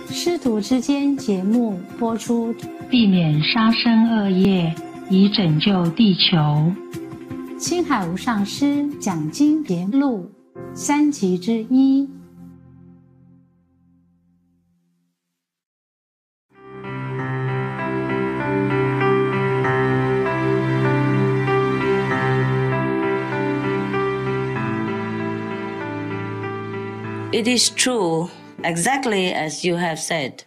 师徒之间节目播出，避免杀生恶业，以拯救地球。青海无上师讲经节录3集之一。It is true, exactly as you have said,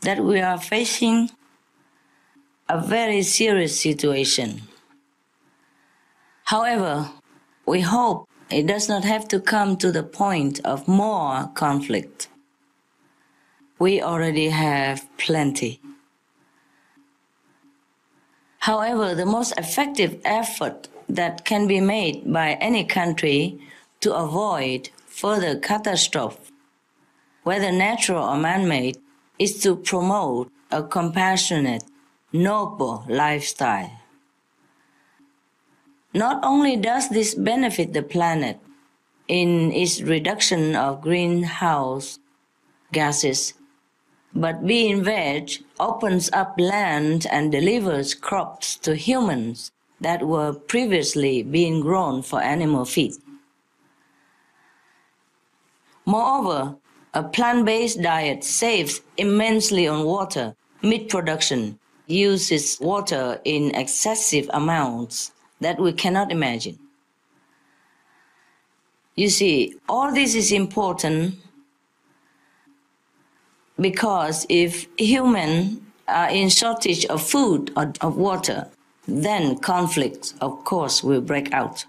that we are facing a very serious situation. However, we hope it does not have to come to the point of more conflict. We already have plenty. However, the most effective effort that can be made by any country to avoid further catastrophe, whether natural or man-made, is to promote a compassionate, noble lifestyle. Not only does this benefit the planet in its reduction of greenhouse gases, but being veg opens up land and delivers crops to humans that were previously being grown for animal feed. Moreover, a plant-based diet saves immensely on water. Meat production uses water in excessive amounts that we cannot imagine. You see, all this is important because if humans are in shortage of food or of water, then conflicts, of course, will break out.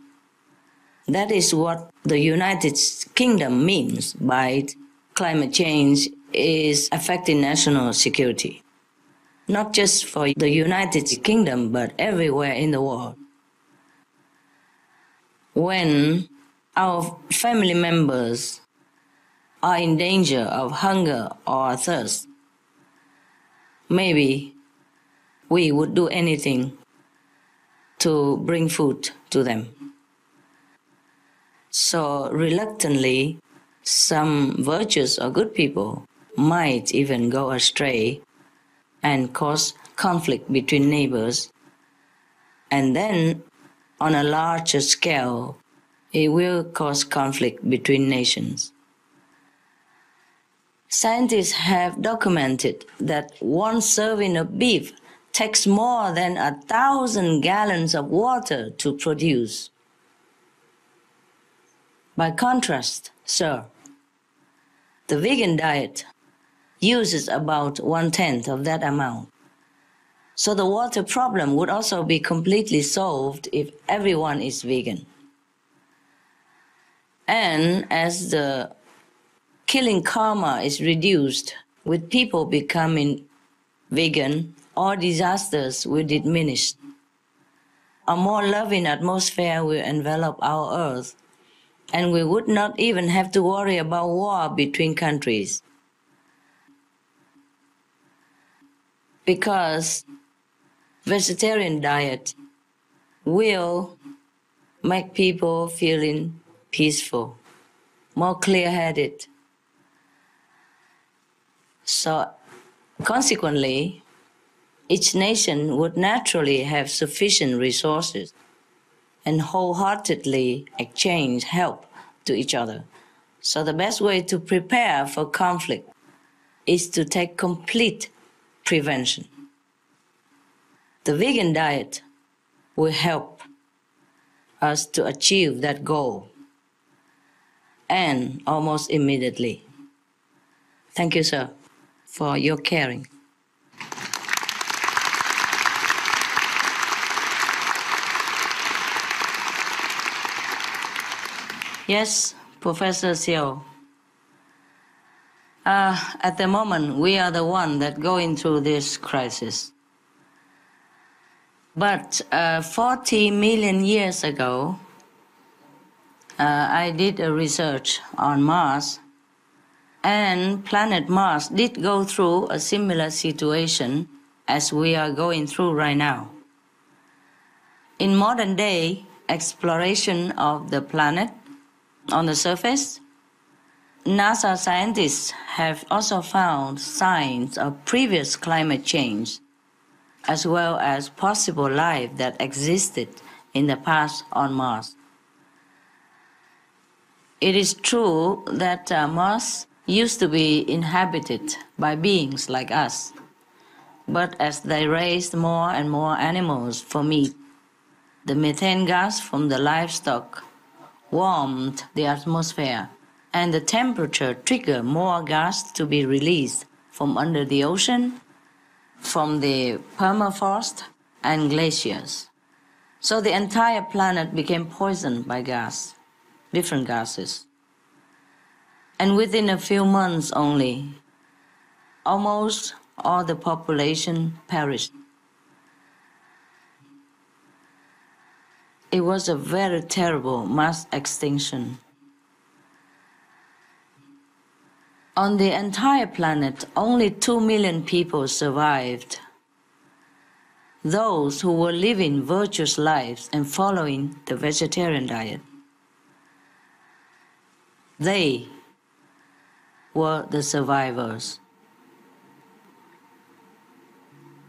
That is what the United Kingdom means by climate change is affecting national security. Not just for the United Kingdom, but everywhere in the world. When our family members are in danger of hunger or thirst, maybe we would do anything to bring food to them. So reluctantly, some virtuous or good people might even go astray and cause conflict between neighbors. And then, on a larger scale, it will cause conflict between nations. Scientists have documented that one serving of beef takes more than 1,000 gallons of water to produce. By contrast, sir, the vegan diet uses about 1/10 of that amount. So the water problem would also be completely solved if everyone is vegan. And as the killing karma is reduced with people becoming vegan, all disasters will diminish. A more loving atmosphere will envelop our earth, and we would not even have to worry about war between countries. Because vegetarian diet will make people feeling peaceful, more clear-headed. So consequently, each nation would naturally have sufficient resources and wholeheartedly exchange help to each other. So the best way to prepare for conflict is to take complete prevention. The vegan diet will help us to achieve that goal, and almost immediately. Thank you, sir, for your caring. Yes, Professor Seo. At the moment, we are the one that going through this crisis. But 40 million years ago, I did a research on Mars, and planet Mars did go through a similar situation as we are going through right now. In modern day exploration of the planet on the surface, NASA scientists have also found signs of previous climate change, as well as possible life that existed in the past on Mars. It is true that Mars used to be inhabited by beings like us, but as they raised more and more animals for meat, the methane gas from the livestock warmed the atmosphere, and the temperature triggered more gas to be released from under the ocean, from the permafrost and glaciers. So the entire planet became poisoned by gas, different gases. And within a few months only, almost all the population perished. It was a very terrible mass extinction. On the entire planet, only 2 million people survived. Those who were living virtuous lives and following the vegetarian diet. They were the survivors.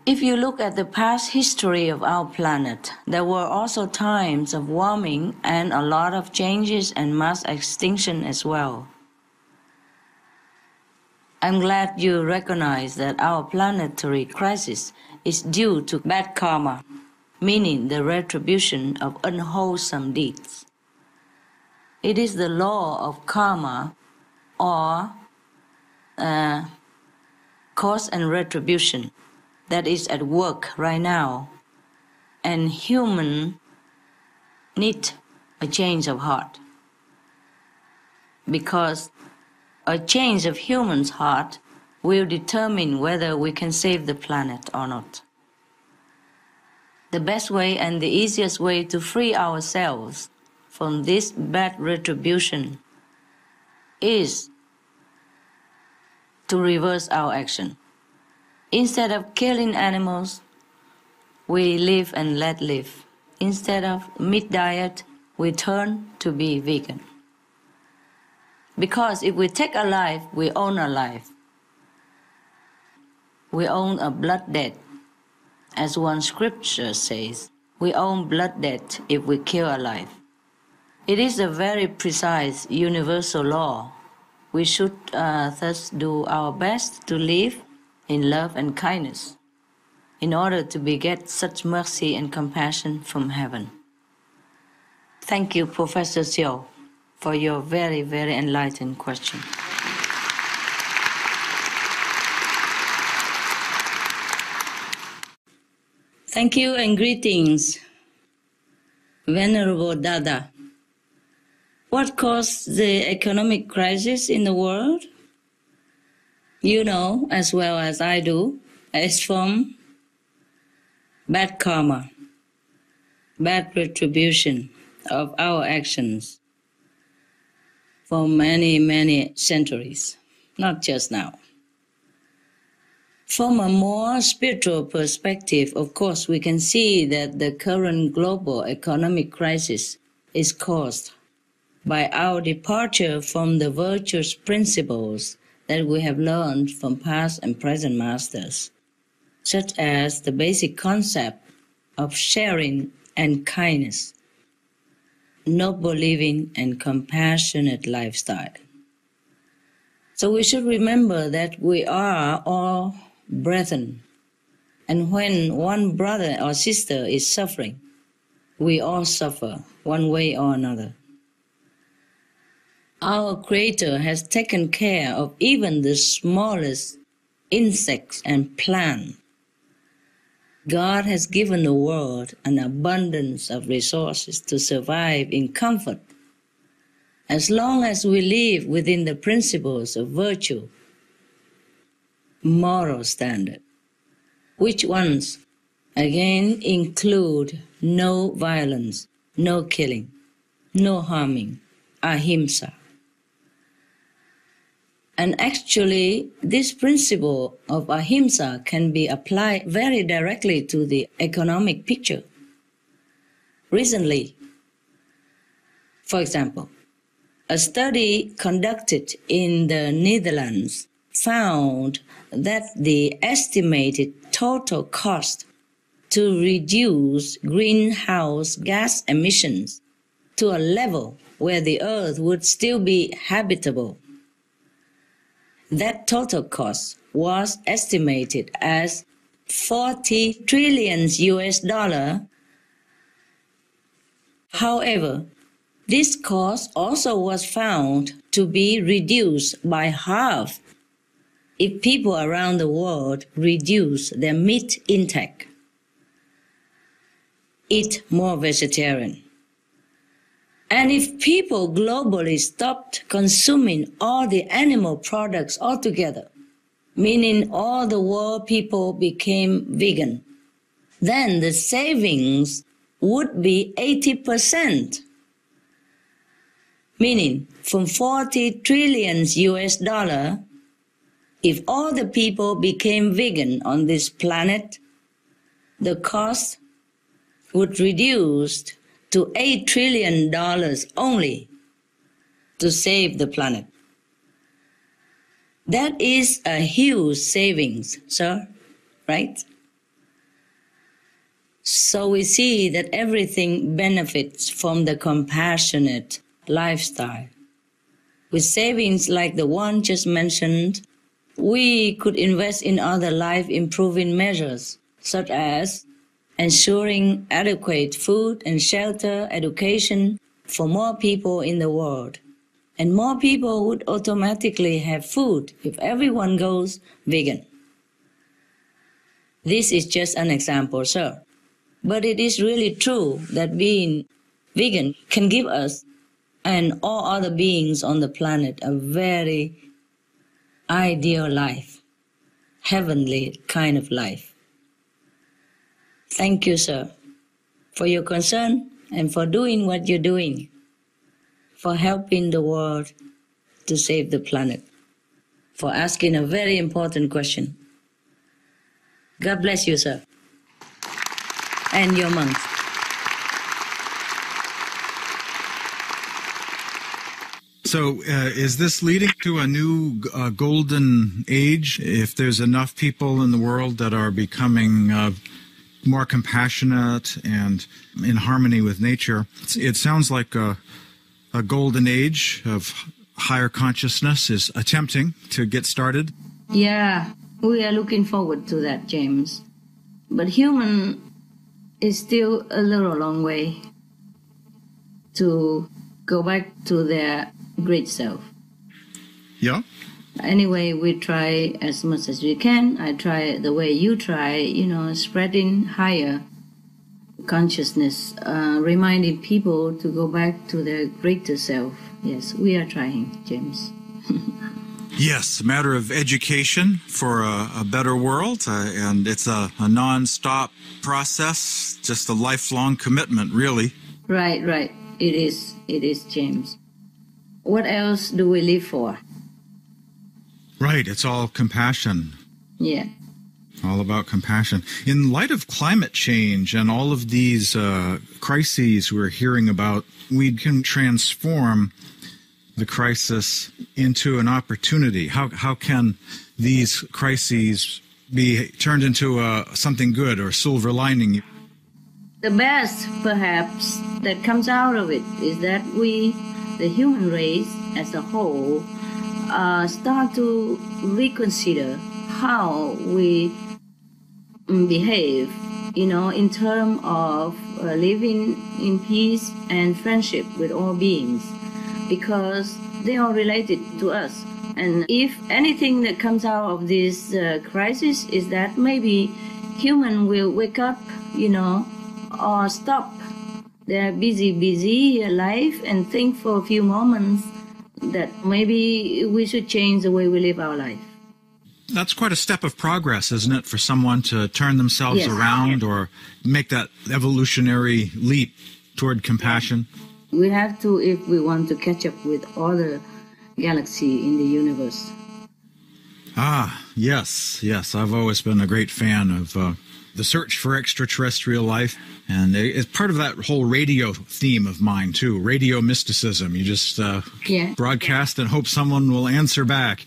If you look at the past history of our planet, there were also times of warming and a lot of changes and mass extinction as well. I'm glad you recognize that our planetary crisis is due to bad karma, meaning the retribution of unwholesome deeds. It is the law of karma, or cause and retribution, that is at work right now, and humans need a change of heart, because a change of human's heart will determine whether we can save the planet or not. The best way and the easiest way to free ourselves from this bad retribution is to reverse our action. Instead of killing animals, we live and let live. Instead of meat diet, we turn to be vegan. Because if we take a life, we own a life. We own a blood debt. As one scripture says, we own blood debt if we kill a life. It is a very precise universal law. We should thus do our best to live in love and kindness in order to beget such mercy and compassion from heaven. Thank you, Professor Xiao, for your very, very enlightened question. Thank you and greetings, Venerable Dada. What caused the economic crisis in the world? You know as well as I do, it's from bad karma, bad retribution of our actions for many, many centuries, not just now. From a more spiritual perspective, of course, we can see that the current global economic crisis is caused by our departure from the virtuous principles that we have learned from past and present masters, such as the basic concept of sharing and kindness, noble living and compassionate lifestyle. So we should remember that we are all brethren, and when one brother or sister is suffering, we all suffer one way or another. Our Creator has taken care of even the smallest insects and plants. God has given the world an abundance of resources to survive in comfort, as long as we live within the principles of virtue, moral standard, which ones, again, include no violence, no killing, no harming, ahimsa. And actually, this principle of ahimsa can be applied very directly to the economic picture. Recently, for example, A study conducted in the Netherlands found that the estimated total cost to reduce greenhouse gas emissions to a level where the Earth would still be habitable. That total cost was estimated as 40 trillion US. However, this cost also was found to be reduced by half if people around the world reduce their meat intake, eat more vegetarian. And if people globally stopped consuming all the animal products altogether, meaning all the world people became vegan, then the savings would be 80%, meaning from 40 trillion US, if all the people became vegan on this planet, the cost would reduce to $8 trillion only to save the planet. That is a huge savings, sir, right? So we see that everything benefits from the compassionate lifestyle. With savings like the one just mentioned, we could invest in other life-improving measures, such as ensuring adequate food and shelter, education for more people in the world. And more people would automatically have food if everyone goes vegan. This is just an example, sir. But it is really true that being vegan can give us and all other beings on the planet a very ideal life, heavenly kind of life. Thank you, sir, for your concern and for doing what you're doing, for helping the world to save the planet, for asking a very important question. God bless you, sir, and your monks. So is this leading to a new golden age? If there's enough people in the world that are becoming more compassionate and in harmony with nature, it sounds like a golden age of higher consciousness is attempting to get started. Yeah, we are looking forward to that, James. But human is still a little long way to go back to their great self. Yeah. Anyway, we try as much as we can. I try the way you try, spreading higher consciousness, reminding people to go back to their greater self. Yes, we are trying, James. Yes, a matter of education for a better world, and it's a non-stop process, just a lifelong commitment, really. Right. It is, James. What else do we live for? Right, it's all compassion. Yeah. All about compassion. In light of climate change and all of these crises we're hearing about, we can transform the crisis into an opportunity. How can these crises be turned into something good or silver lining? The best, perhaps, that comes out of it is that we, the human race as a whole, start to reconsider how we behave, in terms of living in peace and friendship with all beings, because they are related to us. And if anything that comes out of this crisis is that maybe human will wake up, or stop their busy life and think for a few moments that maybe we should change the way we live our life. That's quite a step of progress, isn't it, for someone to turn themselves around or make that evolutionary leap toward compassion? We have to, if we want to catch up with other galaxy in the universe. Ah, yes. I've always been a great fan of the search for extraterrestrial life. And it's part of that whole radio theme of mine, too, radio mysticism. You just broadcast and hope someone will answer back.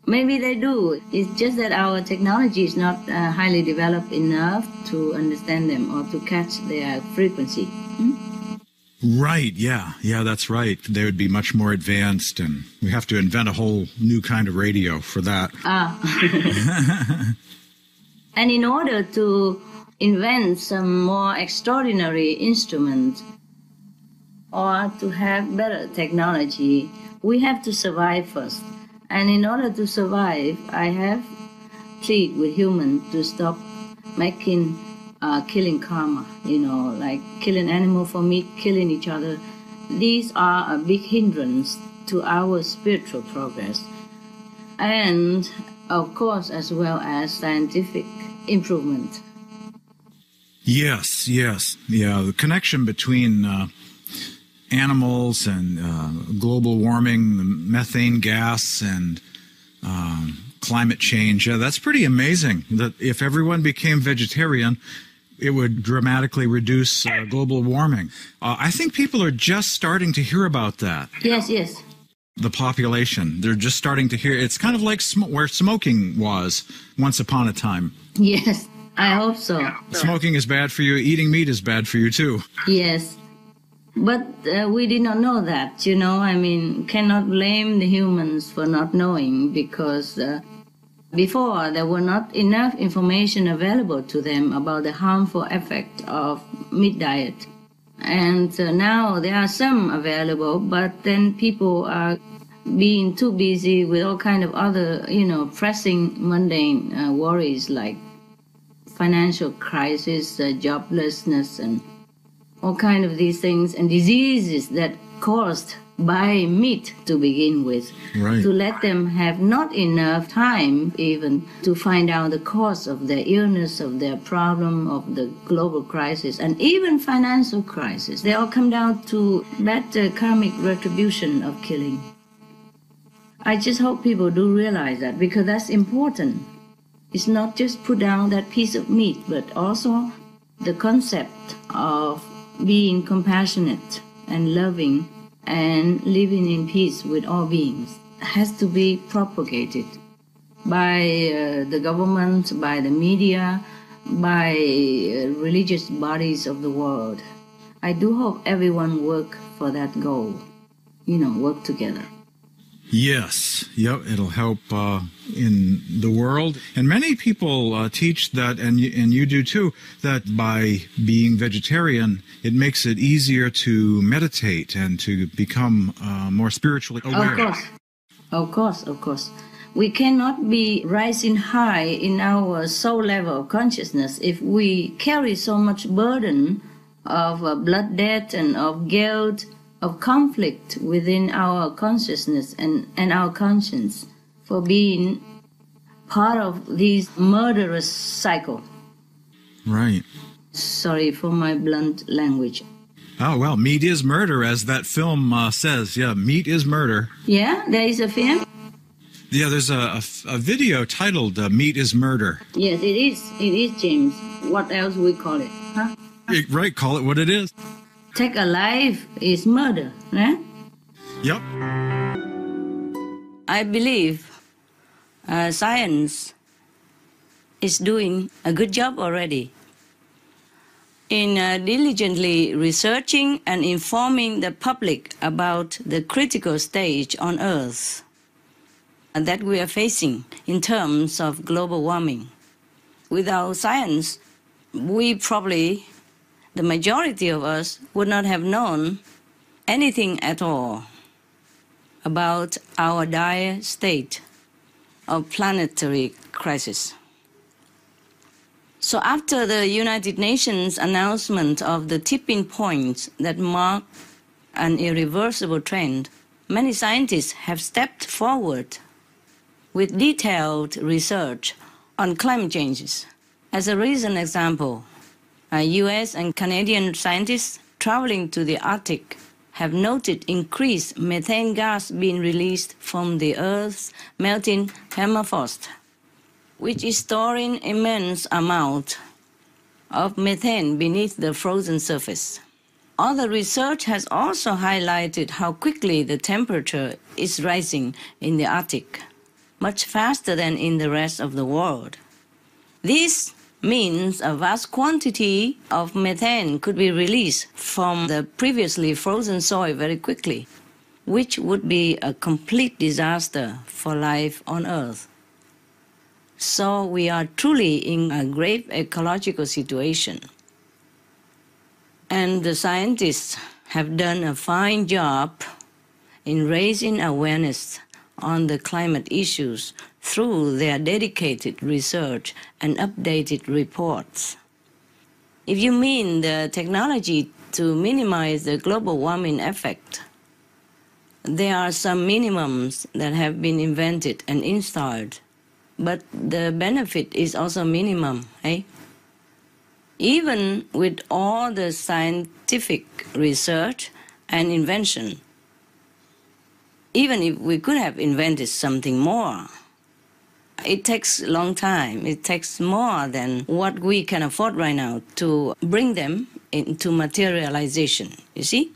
Maybe they do. It's just that our technology is not highly developed enough to understand them or to catch their frequency. Right, yeah, that's right. They would be much more advanced, and we have to invent a whole new kind of radio for that. And in order to invent some more extraordinary instrument or to have better technology, we have to survive first. And in order to survive, I have pleaded with humans to stop making killing karma, like killing animal for meat, killing each other. These are a big hindrance to our spiritual progress. And, of course, as well as scientific improvement. Yes. Yeah, the connection between animals and global warming, the methane gas, and climate change. That's pretty amazing. That if everyone became vegetarian, it would dramatically reduce global warming. I think people are just starting to hear about that. Yes. The population, they're just starting to hear. It's kind of like where smoking was once upon a time. Yes, I hope so. Smoking is bad for you. Eating meat is bad for you, too. Yes. But we did not know that, cannot blame the humans for not knowing, because before there were not enough information available to them about the harmful effect of meat diet. And now there are some available, but then people are being too busy with all kind of other, pressing mundane worries like financial crisis, joblessness, and all kind of these things, and diseases that caused by meat to begin with. Right. To let them have not enough time even to find out the cause of their illness, of their problem, of the global crisis, and even financial crisis. They all come down to that karmic retribution of killing. I just hope people do realize that, because that's important. It's not just put down that piece of meat, but also the concept of being compassionate and loving and living in peace with all beings has to be propagated by the government, by the media, by religious bodies of the world. I do hope everyone work for that goal, work together. Yes, it'll help in the world. And many people teach that, and you do too, that by being vegetarian, it makes it easier to meditate and to become more spiritually aware. Of course. We cannot be rising high in our soul level of consciousness if we carry so much burden of blood debt and of guilt, of conflict within our consciousness and our conscience for being part of this murderous cycle. Right. Sorry for my blunt language. Oh, well, meat is murder, as that film says. Yeah, meat is murder. Yeah, there is a film? Yeah, there's a video titled Meat is Murder. Yes, it is. It is, James. What else we call it? Huh? Right, call it what it is. Take a life is murder, eh? Yep. I believe science is doing a good job already in diligently researching and informing the public about the critical stage on Earth that we are facing in terms of global warming. Without science, we probably, the majority of us, would not have known anything at all about our dire state of planetary crisis. So after the United Nations announcement of the tipping point that marked an irreversible trend, many scientists have stepped forward with detailed research on climate changes. As a recent example, US and Canadian scientists traveling to the Arctic have noted increased methane gas being released from the Earth's melting permafrost, which is storing immense amount of methane beneath the frozen surface. Other research has also highlighted how quickly the temperature is rising in the Arctic, much faster than in the rest of the world. This means a vast quantity of methane could be released from the previously frozen soil very quickly, which would be a complete disaster for life on Earth. So we are truly in a grave ecological situation. And the scientists have done a fine job in raising awareness on the climate issues through their dedicated research and updated reports. If you mean the technology to minimize the global warming effect, there are some minimums that have been invented and installed, but the benefit is also minimum, eh? Even with all the scientific research and invention, even if we could have invented something more, it takes a long time. It takes more than what we can afford right now to bring them into materialization, you see?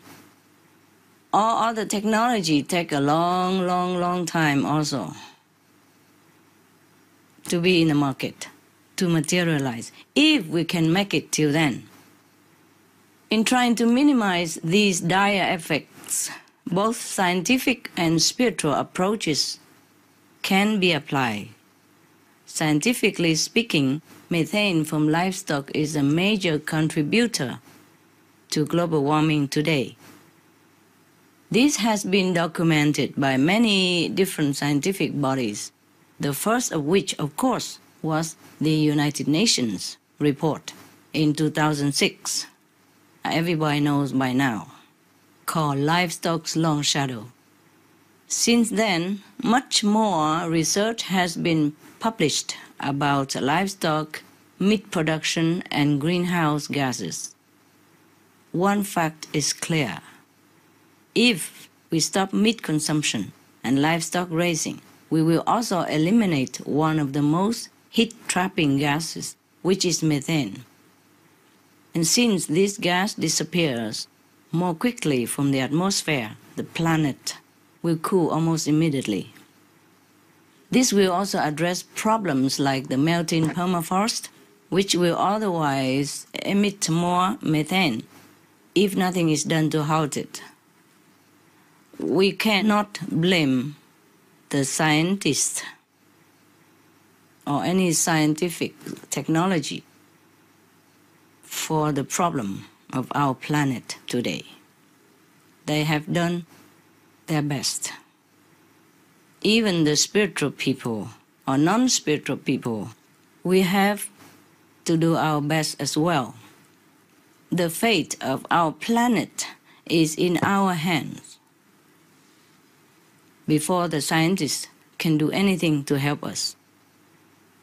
All other technology take a long time also to be in the market, to materialize, if we can make it till then. In trying to minimize these dire effects, both scientific and spiritual approaches can be applied. Scientifically speaking, methane from livestock is a major contributor to global warming today. This has been documented by many different scientific bodies, the first of which, of course, was the United Nations report in 2006. Everybody knows by now, called Livestock's Long Shadow. Since then, much more research has been published about livestock, meat production, and greenhouse gases. One fact is clear. If we stop meat consumption and livestock raising, we will also eliminate one of the most heat-trapping gases, which is methane. And since this gas disappears more quickly from the atmosphere, the planet will cool almost immediately. This will also address problems like the melting permafrost, which will otherwise emit more methane if nothing is done to halt it. We cannot blame the scientists or any scientific technology for the problem of our planet today. They have done their best. Even the spiritual people or non-spiritual people, we have to do our best as well. The fate of our planet is in our hands. Before the scientists can do anything to help us.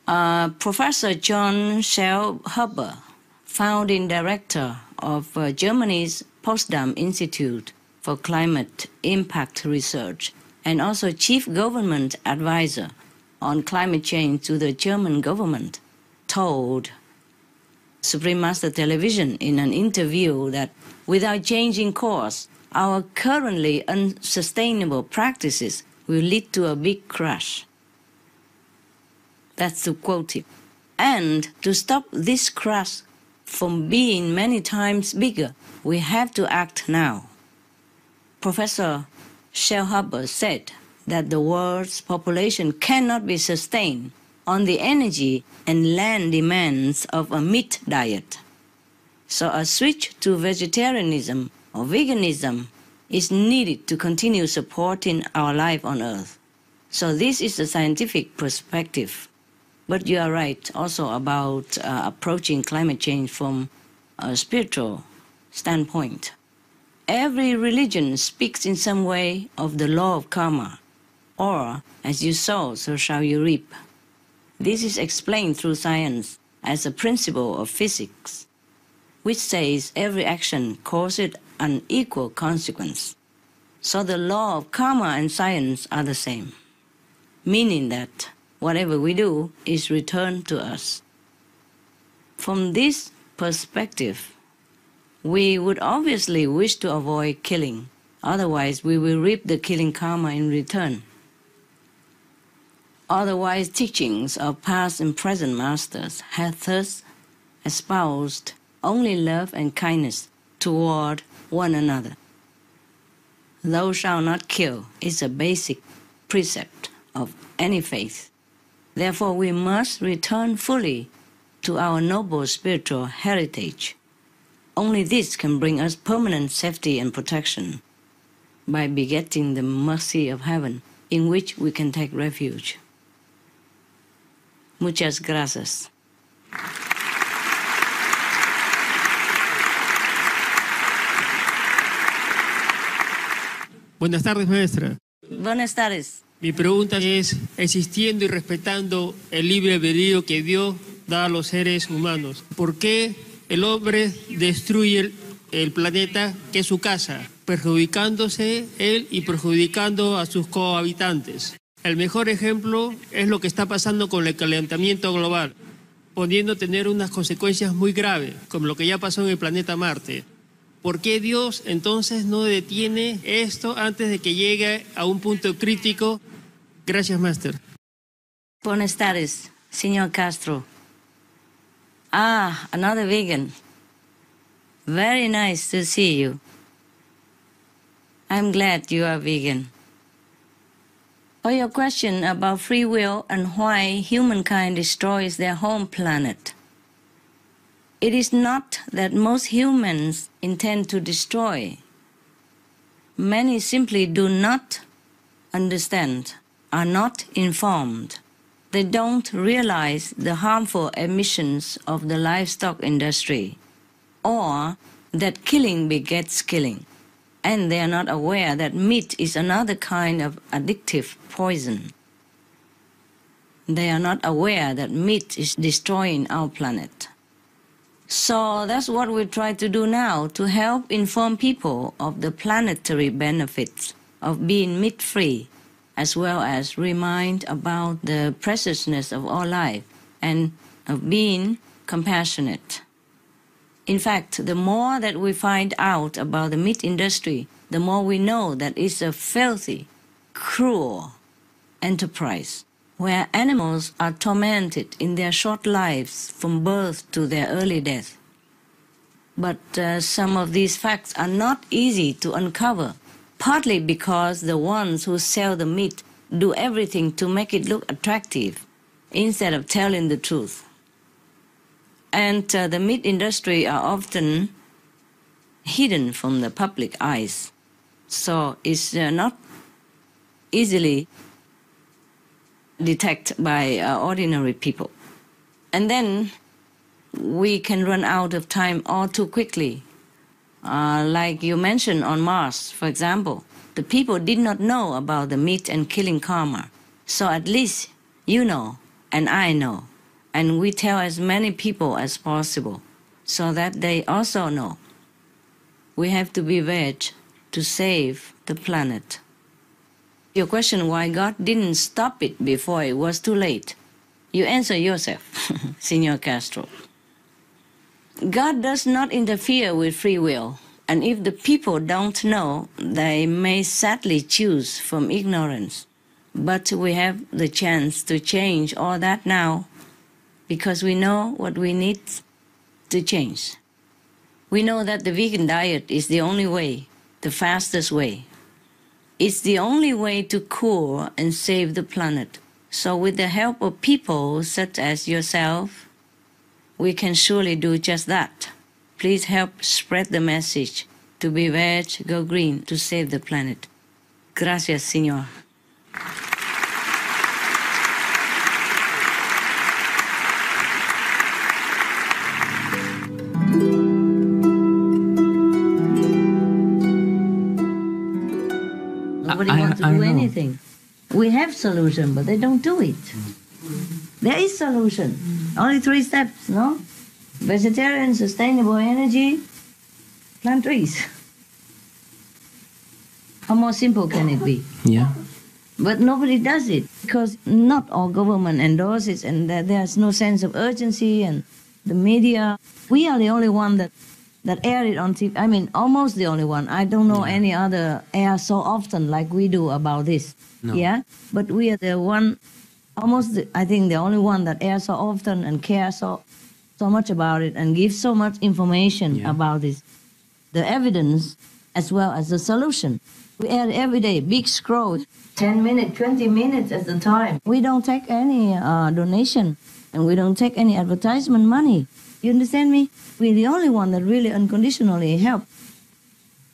Professor John Schellhuber, founding director of Germany's Potsdam Institute for Climate Impact Research, and also chief government advisor on climate change to the German government, told Supreme Master Television in an interview that without changing course, our currently unsustainable practices will lead to a big crash. That's to quote him. And to stop this crash from being many times bigger, we have to act now. Professor Schellhuber said that the world's population cannot be sustained on the energy and land demands of a meat diet. So a switch to vegetarianism or veganism is needed to continue supporting our life on Earth. So this is the scientific perspective. But you are right also about approaching climate change from a spiritual standpoint. Every religion speaks in some way of the law of karma, or as you sow, so shall you reap. This is explained through science as a principle of physics, which says every action causes an equal consequence. So the law of karma and science are the same, meaning that whatever we do is returned to us. From this perspective, we would obviously wish to avoid killing. Otherwise, we will reap the killing karma in return. Otherwise, teachings of past and present masters have thus espoused only love and kindness toward one another. Thou shalt not kill is a basic precept of any faith. Therefore, we must return fully to our noble spiritual heritage. Only this can bring us permanent safety and protection by begetting the mercy of heaven in which we can take refuge. Muchas gracias. Buenas tardes, maestra. Buenas tardes. Mi pregunta es, existiendo y respetando el libre albedrío que Dios da a los seres humanos, ¿por qué el hombre destruye el planeta que es su casa, perjudicándose él y perjudicando a sus cohabitantes? El mejor ejemplo es lo que está pasando con el calentamiento global, pudiendo tener unas consecuencias muy graves, como lo que ya pasó en el planeta Marte. ¿Por qué Dios entonces no detiene esto antes de que llegue a un punto crítico? Gracias, Master. Buenas tardes, señor Castro. Ah, another vegan. Very nice to see you. I'm glad you are vegan. For your question about free will and why humankind destroys their home planet, it is not that most humans intend to destroy. Many simply do not understand, are not informed. They don't realize the harmful emissions of the livestock industry, or that killing begets killing, and they are not aware that meat is another kind of addictive poison. They are not aware that meat is destroying our planet. So that's what we try to do now, to help inform people of the planetary benefits of being meat-free, as well as remind about the preciousness of all life and of being compassionate. In fact, the more that we find out about the meat industry, the more we know that it's a filthy, cruel enterprise, where animals are tormented in their short lives from birth to their early death. But some of these facts are not easy to uncover, partly because the ones who sell the meat do everything to make it look attractive instead of telling the truth. And the meat industry are often hidden from the public eyes, so it's not easily detected by ordinary people. And then we can run out of time all too quickly. Like you mentioned on Mars, for example, the people did not know about the meat and killing karma. So at least you know, and I know, and we tell as many people as possible so that they also know. We have to be veg to save the planet. Your question why God didn't stop it before it was too late. You answer yourself, Senor Castro. God does not interfere with free will, and if the people don't know, they may sadly choose from ignorance. But we have the chance to change all that now, because we know what we need to change. We know that the vegan diet is the only way, the fastest way. It's the only way to cure and save the planet. So with the help of people such as yourself, we can surely do just that. Please help spread the message to be veg, go green, to save the planet. Gracias, Señor. Nobody wants to do anything. We have solution, but they don't do it. There is solution. Only 3 steps, no? Vegetarian, sustainable energy, plant trees. How more simple can it be? Yeah. But nobody does it because not all government endorse it, and there's no sense of urgency, and the media, we are the only one that air it on TV. I mean, almost the only one. I don't know any other air so often like we do about this. No. Yeah, but we are the one, I think the only one that air so often and care so much about it and give so much information about this. The evidence as well as the solution. We air it every day, big scrolls, 10 minutes, 20 minutes at a time. We don't take any donation and we don't take any advertisement money. You understand me? We're the only one that really unconditionally help.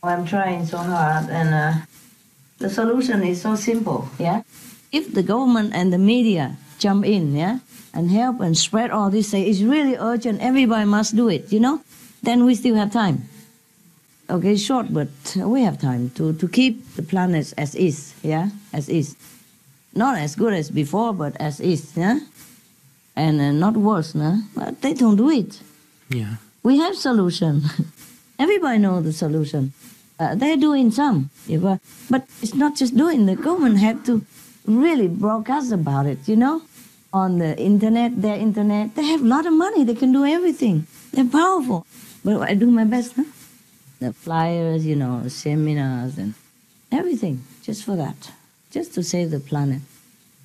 I'm trying so hard and the solution is so simple, yeah? If the government and the media jump in, yeah, and help and spread all this, say it's really urgent, everybody must do it, you know, then we still have time. Okay, short, but we have time to keep the planet as is, yeah, as is. Not as good as before, but as is, yeah? And not worse, no? But they don't do it. Yeah. We have solution. Everybody knows the solution. They're doing some, but it's not just doing. The government have to really broadcast about it, you know, on the internet, their internet. They have a lot of money. They can do everything. They're powerful. But I do my best, huh? The flyers, you know, seminars and everything, just for that, just to save the planet.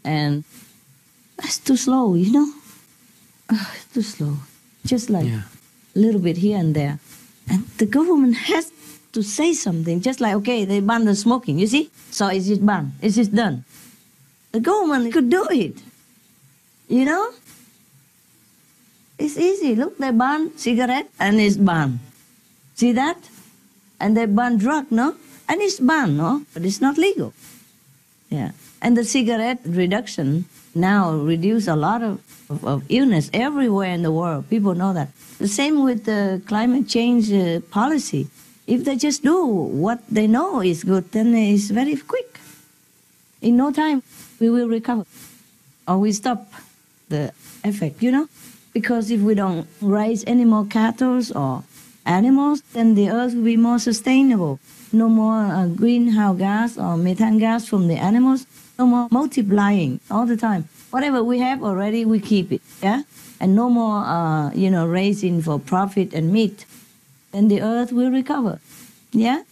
And that's too slow, you know. It's too slow. Just like a little bit here and there. And the government has to say something, just like, okay, they ban the smoking, you see? So it's just banned, it's just done. The government could do it, you know? It's easy. Look, they ban cigarette and it's banned. See that? And they ban drug, no? And it's banned, no? But it's not legal. Yeah. And the cigarette reduction now reduce a lot of illness everywhere in the world. People know that. The same with the climate change policy. If they just do what they know is good, then it's very quick. In no time, we will recover. Or we stop the effect, you know? Because if we don't raise any more cattle or animals, then the earth will be more sustainable. No more greenhouse gas or methane gas from the animals. No more multiplying all the time. Whatever we have already, we keep it, yeah? And no more, raising for profit and meat. Then the earth will recover, yeah?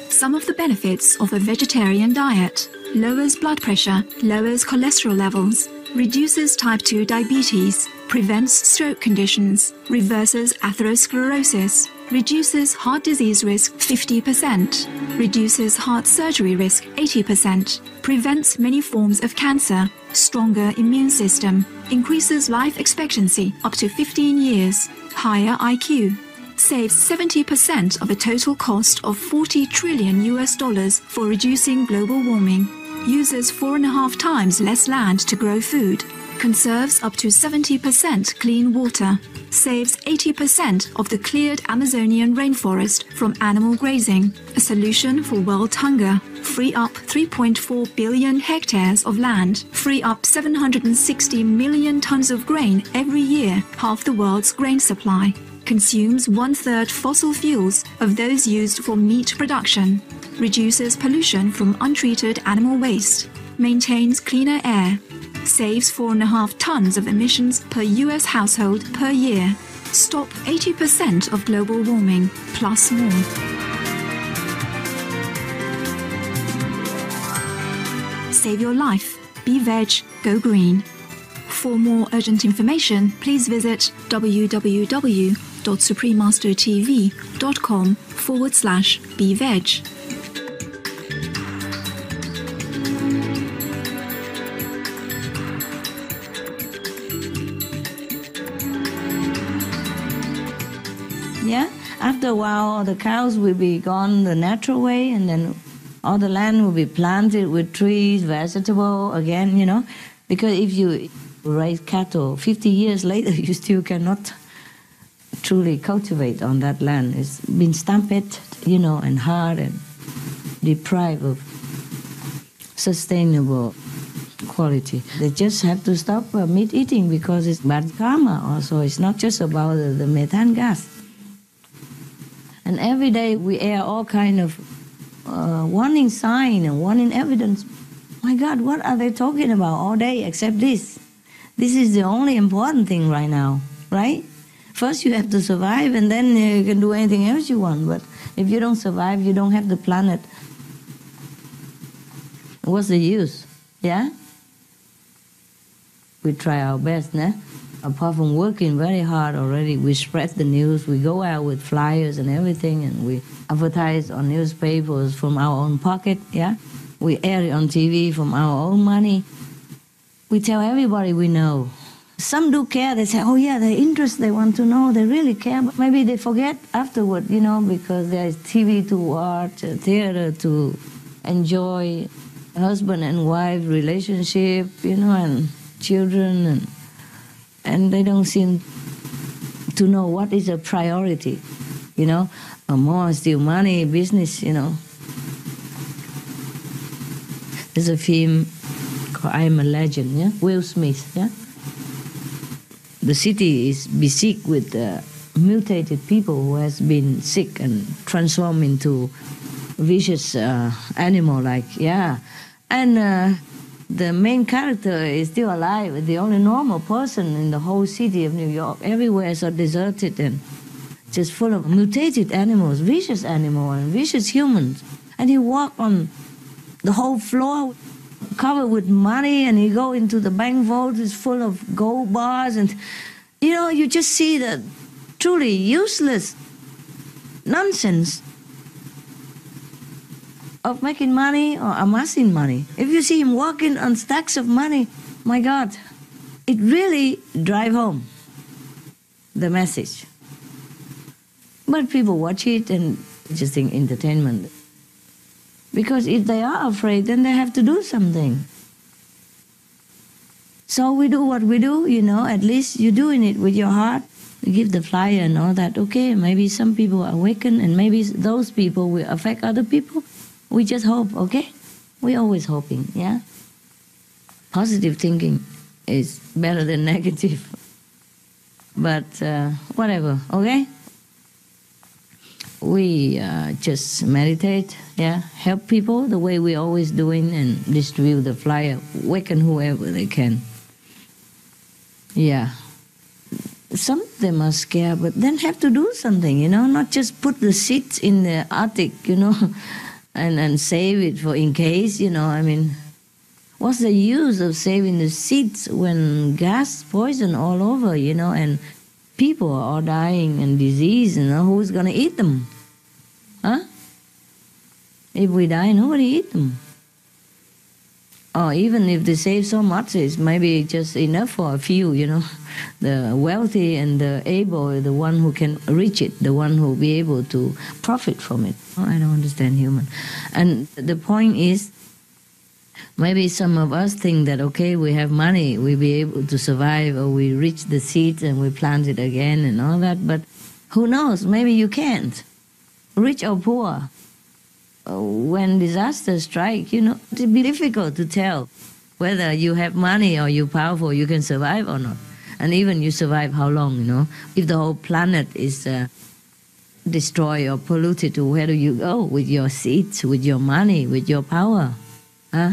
Some of the benefits of a vegetarian diet: lowers blood pressure, lowers cholesterol levels, reduces type 2 diabetes, prevents stroke conditions, reverses atherosclerosis, reduces heart disease risk 50%, reduces heart surgery risk 80%, prevents many forms of cancer, stronger immune system, increases life expectancy up to 15 years, higher IQ, saves 70% of a total cost of $40 trillion for reducing global warming, uses 4.5 times less land to grow food, conserves up to 70% clean water, saves 80% of the cleared Amazonian rainforest from animal grazing, a solution for world hunger, free up 3.4 billion hectares of land, free up 760 million tons of grain every year, half the world's grain supply, consumes 1/3 fossil fuels of those used for meat production, reduces pollution from untreated animal waste, maintains cleaner air, saves 4.5 tons of emissions per US household per year, stop 80% of global warming, plus more. Save your life. Be veg. Go green. For more urgent information, please visit www.suprememastertv.com/beveg. Yeah, after a while, the cows will be gone the natural way, and then all the land will be planted with trees, vegetable again, you know. Because if you raise cattle, 50 years later, you still cannot truly cultivate on that land. It's been stampeded, you know, and hard and deprived of sustainable quality. They just have to stop meat eating because it's bad karma also. It's not just about the methane gas. And every day we air all kind of warning sign and warning evidence. My God, what are they talking about all day except this? This is the only important thing right now. right? First you have to survive, and then you can do anything else you want. But if you don't survive, you don't have the planet. What's the use? Yeah? We try our best, nah? Apart from working very hard already, we spread the news, we go out with flyers and everything, and we advertise on newspapers from our own pocket, yeah? We air it on TV from our own money. We tell everybody we know. Some do care, they say, oh yeah, they're interested, they want to know, they really care, but maybe they forget afterward, you know, because there's TV to watch, theater to enjoy, husband and wife relationship, you know, and children, and they don't seem to know what is a priority, you know, more still money, business, you know. There's a film called I Am a Legend, yeah, Will Smith, yeah. The city is besieged with mutated people who has been sick and transformed into vicious animal, like, yeah. And the main character is still alive, the only normal person in the whole city of New York. Everywhere is so deserted and just full of mutated animals, vicious animals and vicious humans. And he walked on the whole floor covered with money, and he go into the bank vault, it's full of gold bars, and you know, you just see the truly useless nonsense of making money or amassing money. If you see him walking on stacks of money, my God, it really drive home the message. But people watch it and just think entertainment. Because if they are afraid, then they have to do something. So we do what we do, you know, at least you're doing it with your heart. You give the flyer and all that. Okay, maybe some people awaken, and maybe those people will affect other people. We just hope, okay? We're always hoping, yeah? Positive thinking is better than negative. But whatever, okay? We just meditate, yeah? Help people the way we're always doing, and distribute the flyer, awaken whoever they can. Yeah. Some of them are scared, but then have to do something, you know? Not just put the seeds in the attic, you know? And save it for in case, you know, I mean, what's the use of saving the seeds when gas poison all over, you know, and people are all dying and disease, you know, who's going to eat them? Huh? If we die, nobody eat them. Or even if they save so much, it's maybe just enough for a few, you know. The wealthy and the able, the one who can reach it, the one who will be able to profit from it. Oh, I don't understand human. And the point is, maybe some of us think that, okay, we have money, we'll be able to survive, or we reach the seeds and we plant it again and all that, but who knows, maybe you can't. Rich or poor. When disasters strike, you know, it'll be difficult to tell whether you have money or you're powerful, you can survive or not. And even you survive how long, you know? If the whole planet is destroyed or polluted, where do you go? With your seeds, with your money, with your power? Huh?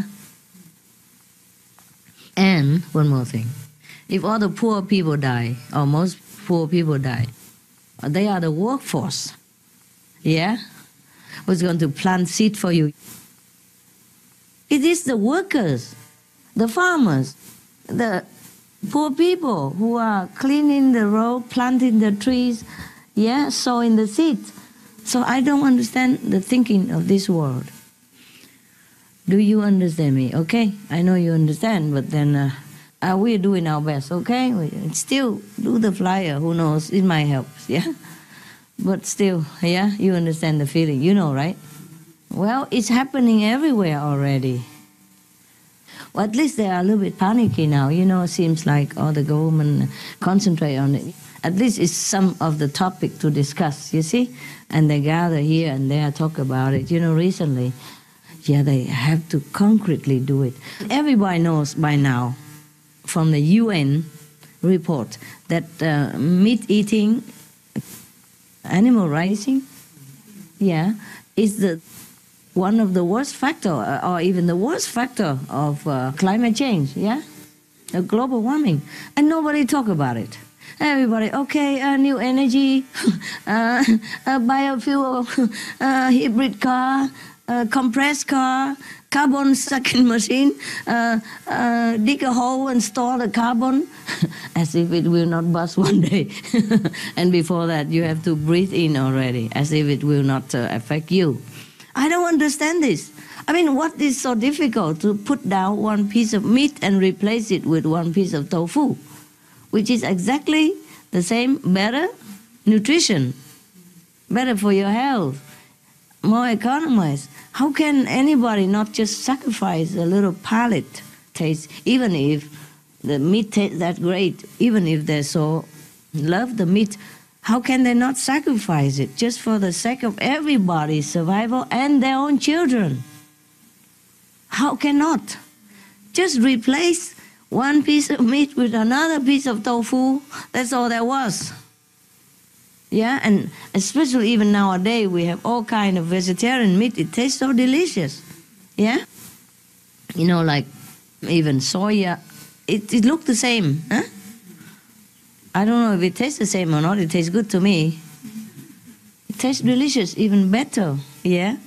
And one more thing. If all the poor people die, or most poor people die, they are the workforce. Yeah? Who's going to plant seed for you? It is the workers, the farmers, the poor people who are cleaning the road, planting the trees, yeah, sowing the seeds. So I don't understand the thinking of this world. Do you understand me? Okay, I know you understand, but then we're doing our best, okay? We still do the flyer, who knows, it might help, yeah? But still, yeah, you understand the feeling, you know, right? Well, it's happening everywhere already. Well, at least they are a little bit panicky now, you know, it seems like all the government concentrate on it. At least it's some of the topic to discuss, you see? And they gather here and there, talk about it, you know, recently. Yeah, they have to concretely do it. Everybody knows by now from the UN report that meat eating, animal raising, yeah, is the one of the worst factor, or even the worst factor of climate change, yeah, global warming, and nobody talk about it. everybody, okay, new energy, biofuel, hybrid car, compressed car, carbon sucking machine, dig a hole and store the carbon, as if it will not bust one day. And before that, you have to breathe in already, as if it will not affect you. I don't understand this. I mean, what is so difficult to put down one piece of meat and replace it with one piece of tofu, which is exactly the same, better nutrition, better for your health, more economized. How can anybody not just sacrifice a little palate taste, even if the meat tastes that great, even if they so love the meat? How can they not sacrifice it just for the sake of everybody's survival and their own children? How cannot? Just replace one piece of meat with another piece of tofu. That's all there was. Yeah, and especially even nowadays, we have all kind of vegetarian meat. It tastes so delicious. Yeah? You know, like even soya, it looks the same. Huh? I don't know if it tastes the same or not. It tastes good to me. It tastes delicious, even better. Yeah?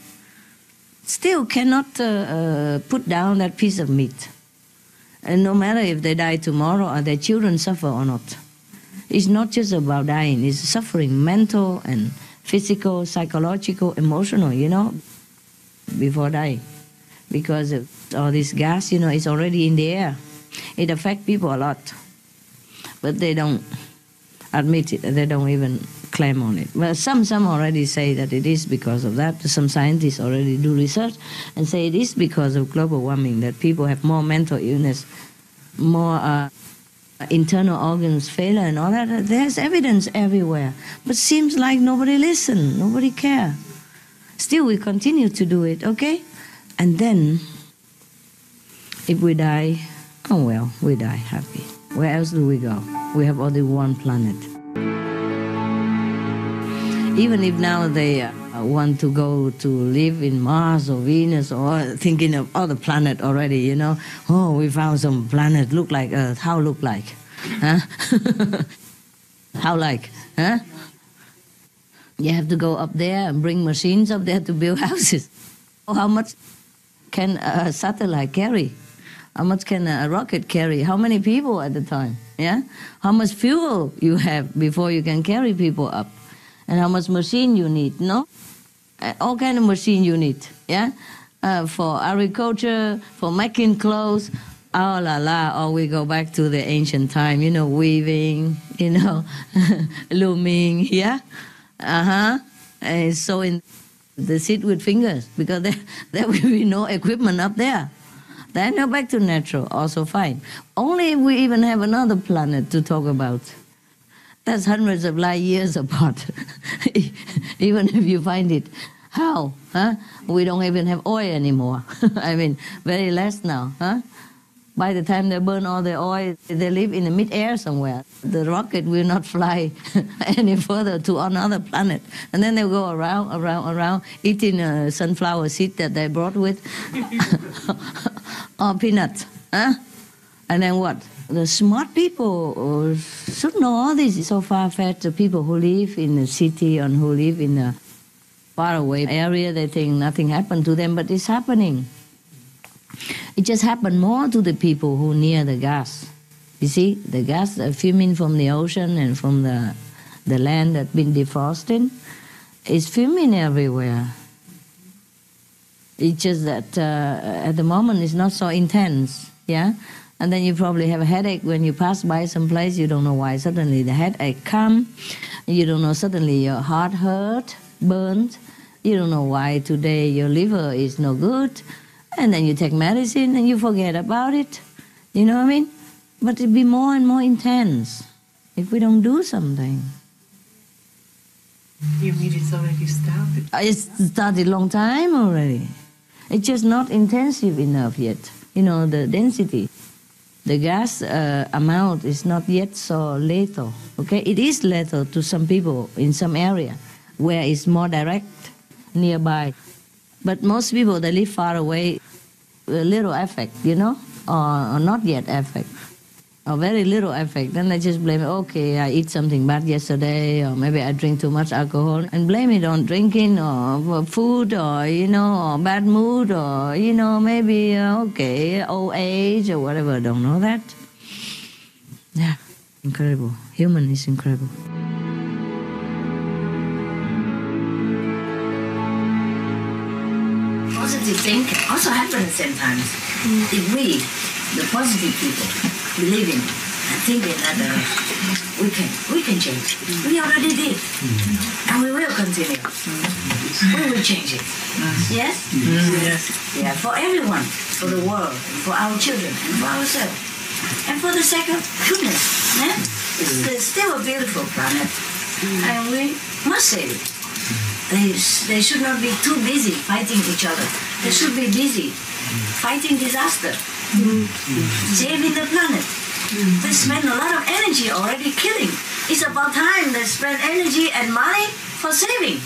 Still cannot put down that piece of meat. And no matter if they die tomorrow or their children suffer or not. It's not just about dying. It's suffering, mental and physical, psychological, emotional, you know, before dying. Because of all this gas, you know, it's already in the air. It affects people a lot. But they don't admit it. They don't even claim on it. Well, some already say that it is because of that. Some scientists already do research and say it is because of global warming, that people have more mental illness, more internal organs failure and all that. There's evidence everywhere. But seems like nobody listen, nobody care. Still, we continue to do it, okay? And then, if we die, oh well, we die happy. Where else do we go? We have only one planet. Even if now they want to go to live in Mars or Venus or thinking of other planet already, you know. Oh, we found some planet look like Earth. How look like? Huh? How like? Huh? You have to go up there and bring machines up there to build houses. How much can a satellite carry? How much can a rocket carry? How many people at the time? Yeah? How much fuel you have before you can carry people up? And how much machine you need, no? All kind of machine you need, yeah? For agriculture, for making clothes, oh la la, or we go back to the ancient time, you know, weaving, you know, looming, yeah? And sewing the seed with fingers, because there will be no equipment up there. Then go back to natural, also fine. Only if we even have another planet to talk about. That's hundreds of light years apart. Even if you find it. How? Huh? We don't even have oil anymore. I mean, very less now. Huh? By the time they burn all the oil, they live in the mid-air somewhere. The rocket will not fly any further to another planet. And then they'll go around, eating a sunflower seed that they brought with. Or peanuts. Huh? And then what? The smart people should know all this. So far-fetched, the people who live in the city and who live in a faraway area, they think nothing happened to them, but it's happening. It just happened more to the people who near the gas. You see, the gas fuming from the ocean and from the land that's been defrosting is fuming everywhere. It's just that at the moment it's not so intense, yeah? And then you probably have a headache when you pass by some place, you don't know why. Suddenly the headache comes, you don't know, suddenly your heart hurt, burnt, you don't know why today your liver is no good, and then you take medicine and you forget about it, you know what I mean? But it'd be more and more intense if we don't do something. You mean it's already started? It started a long time already. It's just not intensive enough yet, you know, the density. The gas amount is not yet so lethal, okay? It is lethal to some people in some area where it's more direct, nearby. But most people, they live far away, a little effect, you know, or not yet effect. or very little effect, then they just blame, okay, I eat something bad yesterday, or maybe I drink too much alcohol, and blame it on drinking or food or, or bad mood or, maybe, okay, old age or whatever. I don't know that. Yeah, incredible. Human is incredible. Positive thinking also happens at the same time. If we, the positive people, believe in and think in that direction, we can change. We already did, and we will continue. We will change it. Yes? Yes. Yeah, for everyone, for the world, and for our children, and for ourselves, and for the sake of goodness. Yeah? It's still a beautiful planet, and we must save it. They should not be too busy fighting each other. They should be busy fighting disaster, saving the planet. They spend a lot of energy already killing. It's about time they spend energy and money for saving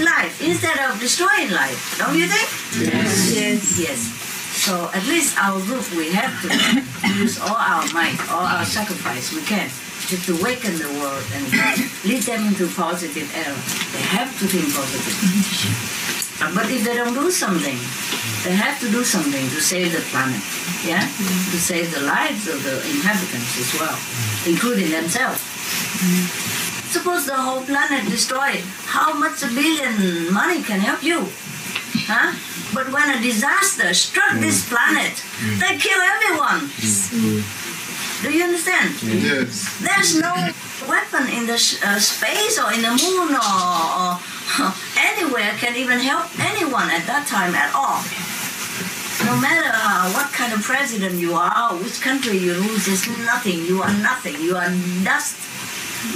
life instead of destroying life. Don't you think? Yes. So at least our group, we have to use all our might, all our sacrifice we can to awaken the world and lead them into positive era. They have to think positive. But if they don't do something, they have to do something to save the planet, to save the lives of the inhabitants as well, including themselves. Suppose the whole planet destroyed, how much $1 billion money can help you? Huh? But when a disaster struck this planet, they kill everyone. Do you understand? Yes. There's no weapon in the space or in the moon or anywhere can even help anyone at that time at all. No matter what kind of president you are, or which country you rule, there's nothing. You are nothing. You are dust.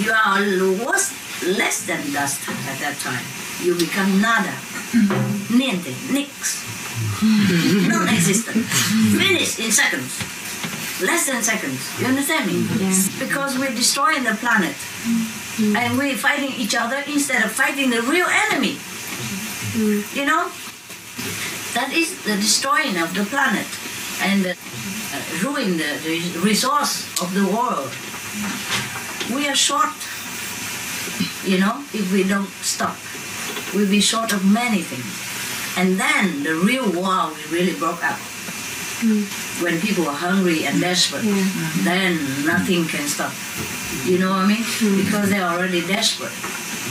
You are less than dust at that time. You become nada. Niente. Nix. Non-existent. Finished in seconds. Less than seconds. You understand me? Yes. Because we're destroying the planet. And we're fighting each other instead of fighting the real enemy. You know? That is the destroying of the planet and ruin the resource of the world. We are short, if we don't stop. We'll be short of many things. And then the real war will really broke out. When people are hungry and desperate, then nothing can stop. You know what I mean? Because they're already desperate.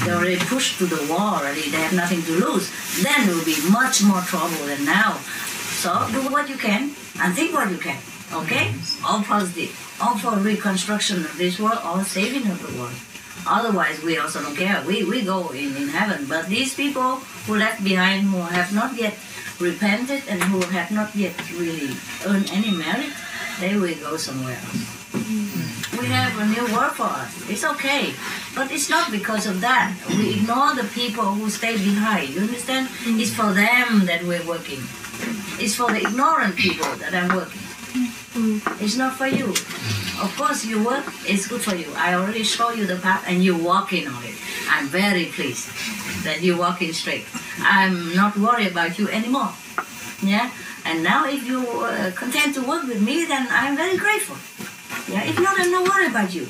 They're already pushed to the wall already. They have nothing to lose. Then there will be much more trouble than now. So do what you can and think what you can. Okay? All positive. All for reconstruction of this world, all saving of the world. Otherwise, we also don't care. We go in heaven. But these people who left behind, who have not yet repented and who have not yet really earned any merit, they will go somewhere else. We have a new world for us. It's okay. But it's not because of that. We ignore the people who stay behind. You understand? It's for them that we're working. It's for the ignorant people that I'm working. It's not for you. Of course, you work, it's good for you. I already show you the path and you're walking on it. I'm very pleased that you're walking straight. I'm not worried about you anymore. Yeah? And now if you content to work with me, then I'm very grateful. Yeah? If not, I'm not worried about you.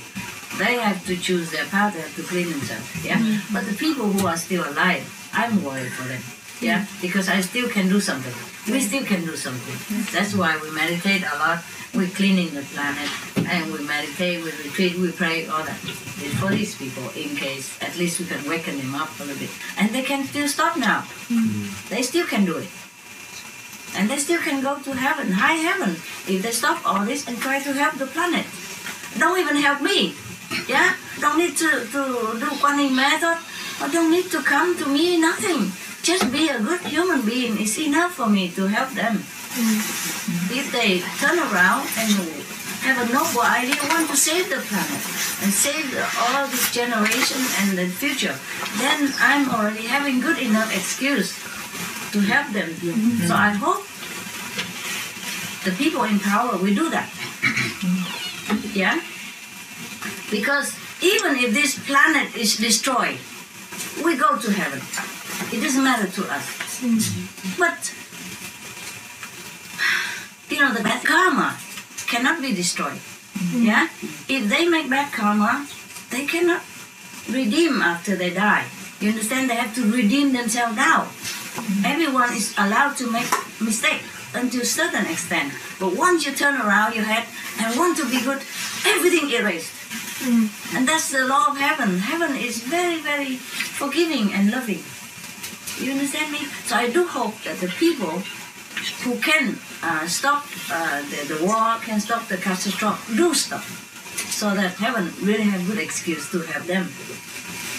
They have to choose their path, they have to clean themselves. Yeah? But the people who are still alive, I'm worried for them. Yeah? Because I still can do something. We still can do something. That's why we meditate a lot. We're cleaning the planet, and we meditate, we retreat, we pray, all that. It's for these people, in case at least we can waken them up a little bit. And they can still stop now. They still can do it. And they still can go to heaven, high heaven, if they stop all this and try to help the planet. Don't even help me. Yeah? Don't need to do Kuan Yin method, or don't need to come to me, nothing. Just be a good human being is enough for me to help them. If they turn around and have a noble idea, want to save the planet and save all this generation and the future, then I'm already having good enough excuse to help them. So I hope the people in power will do that. Yeah? Because even if this planet is destroyed, we go to heaven. It doesn't matter to us. But the bad karma cannot be destroyed. Yeah? If they make bad karma, they cannot redeem after they die. You understand? They have to redeem themselves now. Everyone is allowed to make mistakes until a certain extent. But once you turn around your head and want to be good, everything erased. And that's the law of heaven. Heaven is very, very forgiving and loving. You understand me? So I do hope that the people who can stop the war, can stop the catastrophe, do stop. So that heaven really have good excuse to have them.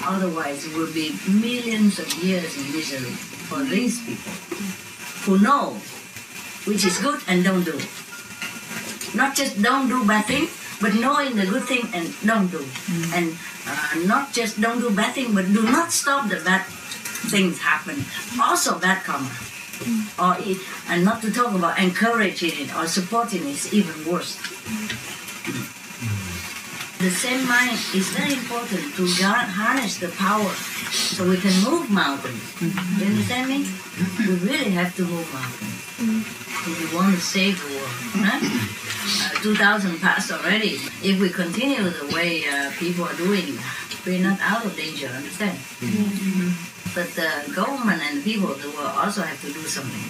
Otherwise, it will be millions of years in misery for these people who know which is good and don't do. Not just don't do bad thing, but knowing the good thing and don't do. And not just don't do bad thing, but do not stop the bad things happen. Also bad karma. And not to talk about encouraging it or supporting it is even worse. The same mind is very important to harness the power so we can move mountains. You understand me? We really have to move mountains if we want to save the world. Huh? 2,000 passed already. If we continue the way people are doing, we're not out of danger, understand? But the government and the people will also have to do something.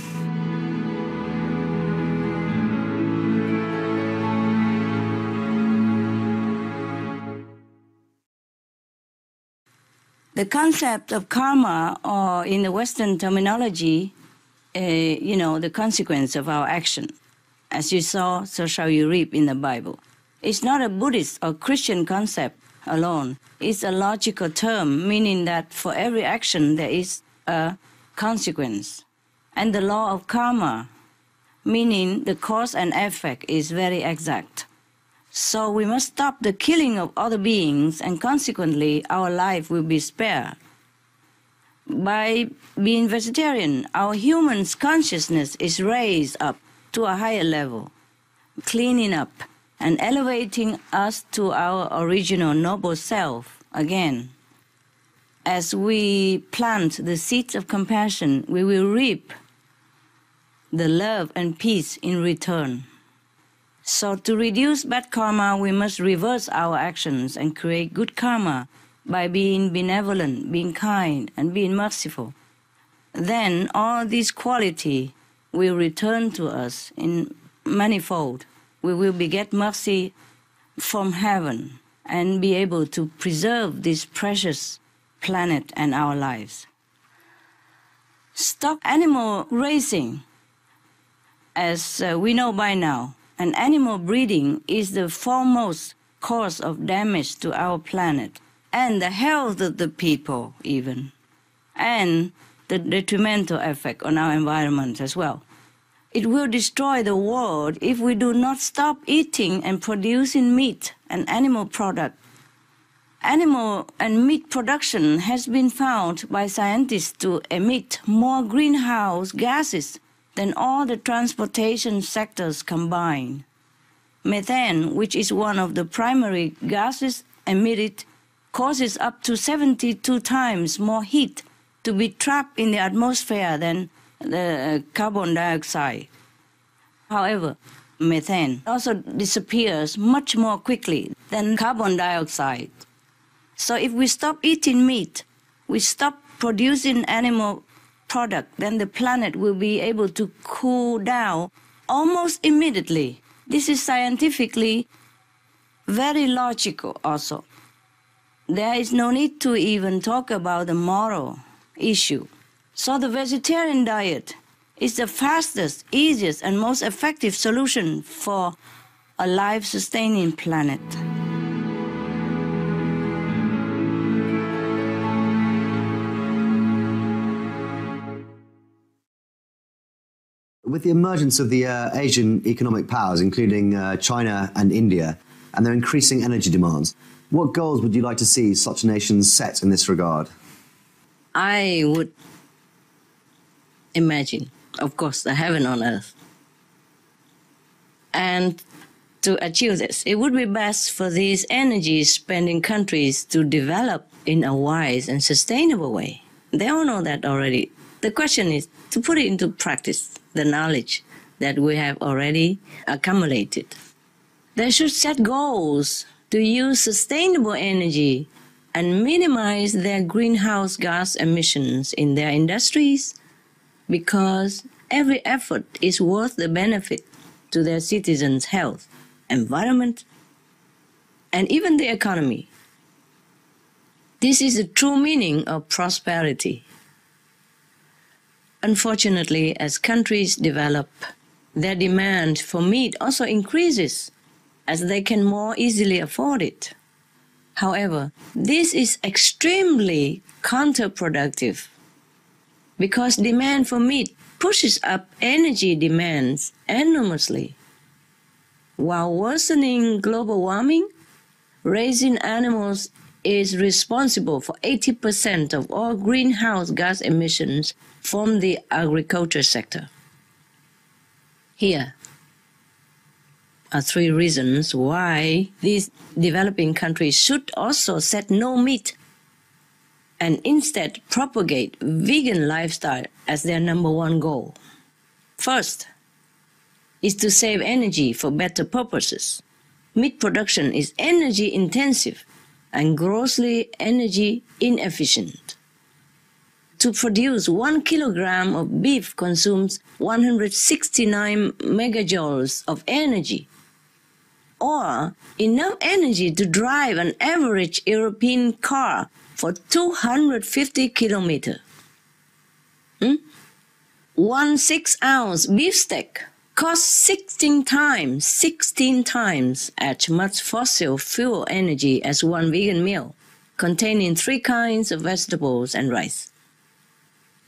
The concept of karma, or in the Western terminology, the consequence of our action. As you saw, so shall you reap in the Bible. It's not a Buddhist or Christian concept alone. It's a logical term, meaning that for every action there is a consequence. And the law of karma, meaning the cause and effect, is very exact. So we must stop the killing of other beings, and consequently our life will be spared. By being vegetarian, our human's consciousness is raised up to a higher level, cleaning up and elevating us to our original noble self again. As we plant the seeds of compassion, we will reap the love and peace in return. So to reduce bad karma, we must reverse our actions and create good karma by being benevolent, being kind, and being merciful. Then all these qualities will return to us in manifold. We will beget mercy from heaven and be able to preserve this precious planet and our lives. Stop animal raising. As we know by now, and animal breeding is the foremost cause of damage to our planet and the health of the people even, and the detrimental effect on our environment as well. It will destroy the world if we do not stop eating and producing meat and animal products. Animal and meat production has been found by scientists to emit more greenhouse gases than all the transportation sectors combined. Methane, which is one of the primary gases emitted, causes up to 72 times more heat to be trapped in the atmosphere than the carbon dioxide. However, methane also disappears much more quickly than carbon dioxide. So if we stop eating meat, we stop producing animal product, then the planet will be able to cool down almost immediately. This is scientifically very logical also. There is no need to even talk about the moral issue. So the vegetarian diet is the fastest, easiest, and most effective solution for a life-sustaining planet. With the emergence of the Asian economic powers, including China and India, and their increasing energy demands, what goals would you like to see such nations set in this regard? I would imagine, of course, the heaven on earth. And to achieve this, it would be best for these energy-spending countries to develop in a wise and sustainable way. They all know that already. The question is to put it into practice, the knowledge that we have already accumulated. They should set goals to use sustainable energy and minimize their greenhouse gas emissions in their industries, because every effort is worth the benefit to their citizens' health, environment, and even the economy. This is the true meaning of prosperity. Unfortunately, as countries develop, their demand for meat also increases as they can more easily afford it. However, this is extremely counterproductive because demand for meat pushes up energy demands enormously. While worsening global warming, raising animals is responsible for 80% of all greenhouse gas emissions from the agriculture sector. Here are 3 reasons why these developing countries should also set no meat and instead propagate vegan lifestyle as their number 1 goal. First is to save energy for better purposes. Meat production is energy intensive and grossly energy inefficient. To produce 1 kilogram of beef consumes 169 megajoules of energy, or enough energy to drive an average European car for 250 kilometers. 1 6-ounce beefsteak costs 16 times as much fossil fuel energy as 1 vegan meal, containing 3 kinds of vegetables and rice.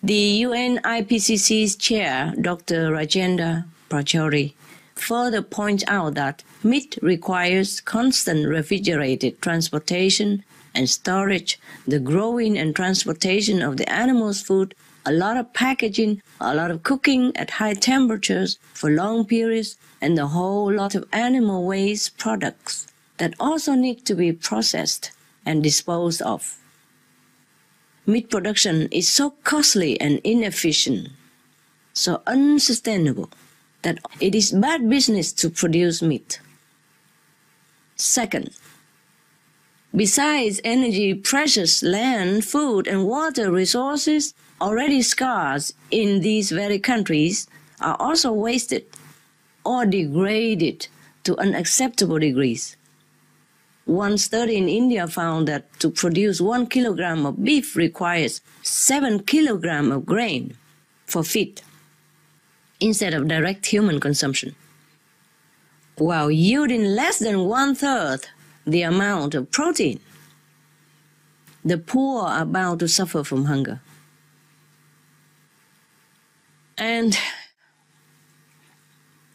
The UN IPCC's chair, Dr. Rajendra Pachauri, further points out that meat requires constant refrigerated transportation and storage, the growing and transportation of the animal's food, a lot of packaging, a lot of cooking at high temperatures for long periods, and a whole lot of animal waste products that also need to be processed and disposed of. Meat production is so costly and inefficient, so unsustainable, that it is bad business to produce meat. Second, besides energy, precious land, food, and water resources already scarce in these very countries are also wasted or degraded to unacceptable degrees. One study in India found that to produce 1 kilogram of beef requires 7 kilograms of grain for feed, instead of direct human consumption, while yielding less than 1/3 the amount of protein. The poor are bound to suffer from hunger. And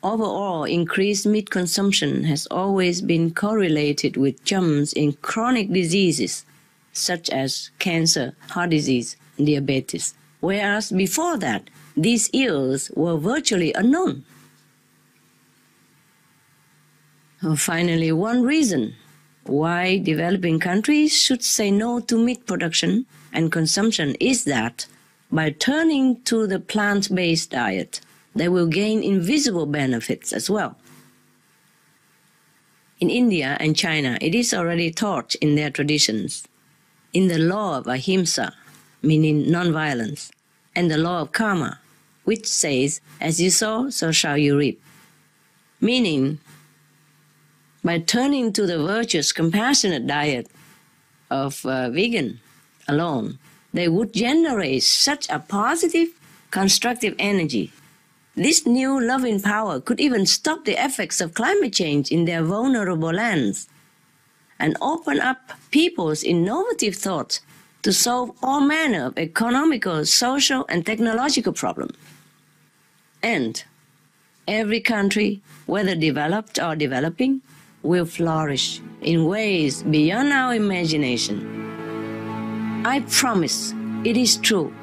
overall, increased meat consumption has always been correlated with jumps in chronic diseases such as cancer, heart disease, and diabetes, whereas before that, these ills were virtually unknown. Finally, one reason why developing countries should say no to meat production and consumption is that by turning to the plant-based diet, they will gain invisible benefits as well. In India and China, it is already taught in their traditions, in the law of ahimsa, meaning non-violence, and the law of karma, which says, as you sow, so shall you reap. Meaning, by turning to the virtuous, compassionate diet of vegan alone, they would generate such a positive, constructive energy. This new loving power could even stop the effects of climate change in their vulnerable lands and open up people's innovative thoughts to solve all manner of economical, social, and technological problems. And every country, whether developed or developing, will flourish in ways beyond our imagination. I promise, it is true.